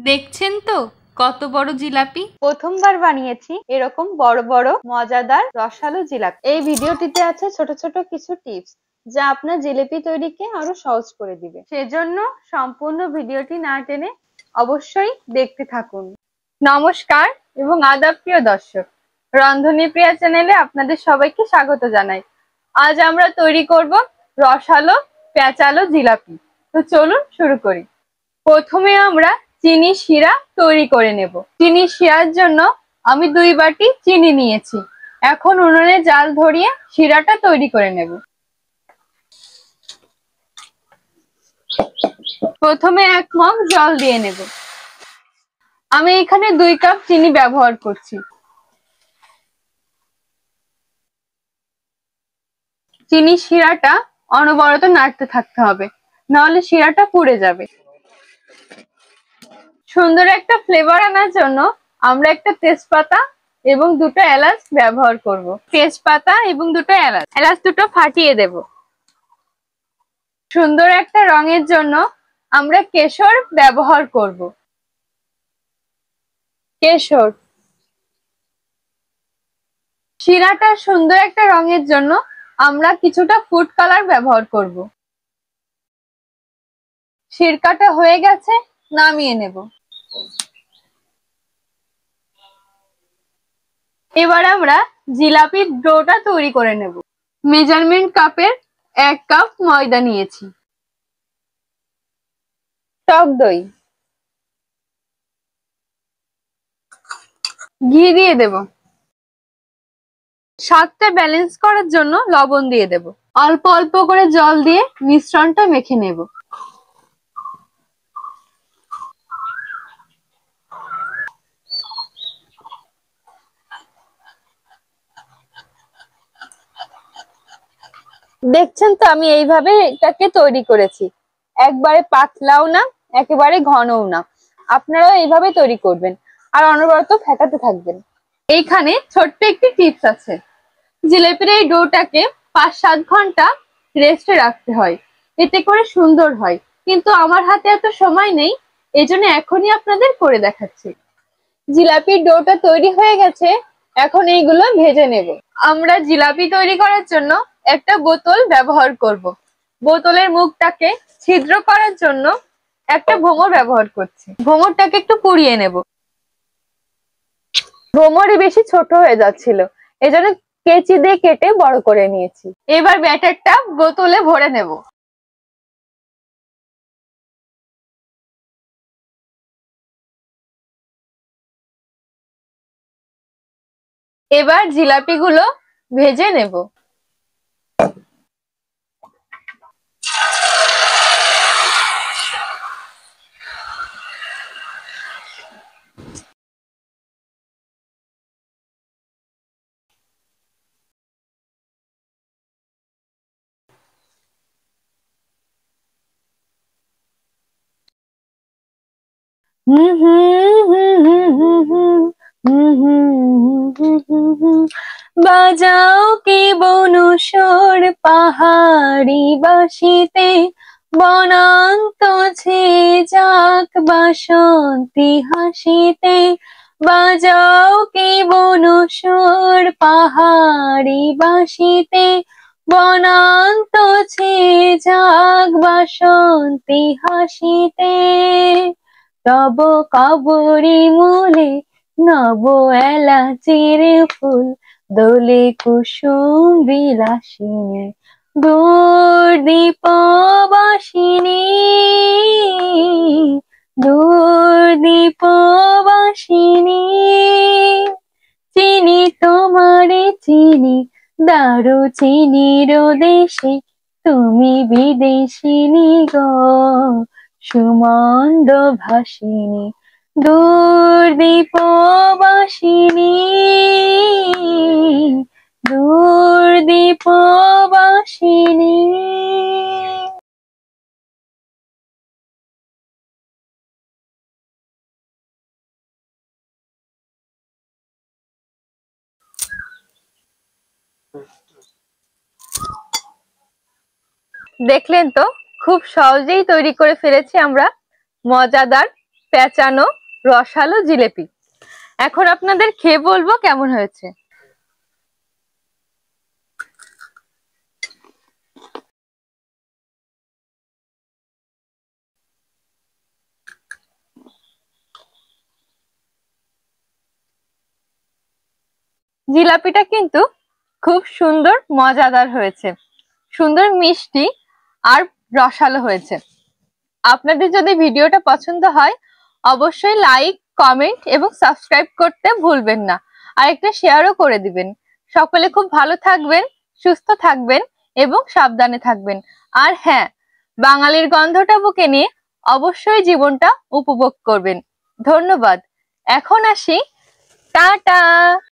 দেখছেন তো কত বড় জিলাপি। প্রথমবার বানিয়েছি এরকম বড় বড় মজাদার রসালো জিলাপি। এই ভিডিওটিতে আছে ছোট ছোট কিছু টিপস যা আপনার জিলিপি তৈরিকে আরো সহজ করে দিবে। সেজন্য সম্পূর্ণ ভিডিওটি না টেনে অবশ্যই দেখতে থাকুন। নমস্কার এবং আদাব প্রিয় দর্শক, রন্ধনী প্রিয়া চ্যানেলে আপনাদের সবাইকে স্বাগত জানাই। আজ আমরা তৈরি করব রসালো পেঁচালো জিলাপি। তো চলুন শুরু করি। প্রথমে আমরা চিনি শিরা তৈরি করে নেব। চিনি শিরার জন্য আমি 2 বাটি চিনি নিয়েছি। এখন উনুনে জাল ধরিয়ে শিরাটা তৈরি করে নেব। প্রথমে 1 মগ জল দিয়ে নেব। আমি এখানে 2 কাপ চিনি ব্যবহার করছি। চিনি শিরাটা অনবরত নাড়তে থাকতে হবে, নাহলে শিরাটা পুড়ে যাবে। সুন্দর একটা ফ্লেভার আনার জন্য আমরা একটা তেজপাতা এবং 2টো এলাচ ব্যবহার করব। তেজপাতা এবং 2টো এলাচ দুটো ফাটিয়ে দেব। সুন্দর একটা রঙের জন্য আমরা কেশর ব্যবহার করব। কেশর। শিরাটা সুন্দর একটা রঙের জন্য আমরা কিছুটা ফুড কালার ব্যবহার করব। সিরকাটা হয়ে গেছে, নামিয়ে নেব। এবার আমরা জিলাপির ডোটা তৈরি করে নেব। মেজারমেন্ট কাপের 1 কাপ ময়দা নিয়েছি। টক দই, ঘি দিয়ে দেব। স্বাদটা ব্যালেন্স করার জন্য লবণ দিয়ে দেব। অল্প অল্প করে জল দিয়ে মিশ্রণটা মেখে নেব। দেখছেন তো আমি এইভাবে এটাকে তৈরি করেছি। একবারে পাতলাও না, একেবারে ঘনও না। আপনারাও এইভাবে তৈরি করবেন আর অনবরত ফেটাতে থাকবেন। এইখানে ছোট্ট একটি টিপস আছে। জিলাপির এই ডোটাকে 5-7 ঘন্টা রেস্টে রাখতে হয়, এতে করে সুন্দর হয়। কিন্তু আমার হাতে এত সময় নেই, এজন্য এখনই আপনাদের করে দেখাচ্ছি। জিলাপির ডোটা তৈরি হয়ে গেছে, এখন এইগুলো ভেজে নেব। আমরা জিলাপি তৈরি করার জন্য একটা বোতল ব্যবহার করব। বোতলের মুখটাকে ছিদ্র করার জন্য একটা ভোমর ব্যবহার করছি। ভোমরটাকে একটু পুড়িয়ে নেব। ভোমরই বেশি ছোট হয়ে যাচ্ছিল, এজন্য কেচি দিয়ে কেটে বড় করে নিয়েছি। এবার ব্যাটারটা বোতলে ভরে নেব। এবার জিলাপিগুলো ভেজে নেব। বাজাও কি বনসর পাহাড়ি বাসিতে, বনান্ত ছে যাক বাসন্তী হাসিতে। বাজাও কি বনসর পাহাড়ি বাসিতে, বনান্ত ছে যাক বাসন্তী হাসিতে। তব কবরী মূলে নব এলাচির ফুল, দোলে কুসুম বিলাসিনী দূরদীপবাসিনী। দূরদীপবাসিনী। চিনি তোমারে চিনি, দারুচিনির দেশে, তুমি বিদেশিনী গো সুমন্দ ভাসিনী। দূরদীপবাসিনী। দূরদীপবাসিনী। দেখলেন তো, খুব সহজেই তৈরি করে ফেলেছি আমরা মজাদার পেঁচানো রসালো জিলেপি। এখন আপনাদের খেয়ে বলবো কেমন হয়েছে। জিলাপিটা কিন্তু খুব সুন্দর মজাদার হয়েছে, সুন্দর মিষ্টি আর রসালো হয়েছে। আপনাদের যদি ভিডিওটা পছন্দ হয় অবশ্যই লাইক, কমেন্ট এবং সাবস্ক্রাইব করতে ভুলবেন না, আর একটা শেয়ারও করে দিবেন। সকলে খুব ভালো থাকবেন, সুস্থ থাকবেন এবং সাবধানে থাকবেন। আর হ্যাঁ, বাঙালির গন্ধটা বুকে নিয়ে অবশ্যই জীবনটা উপভোগ করবেন। ধন্যবাদ। এখন আসি, টাটা।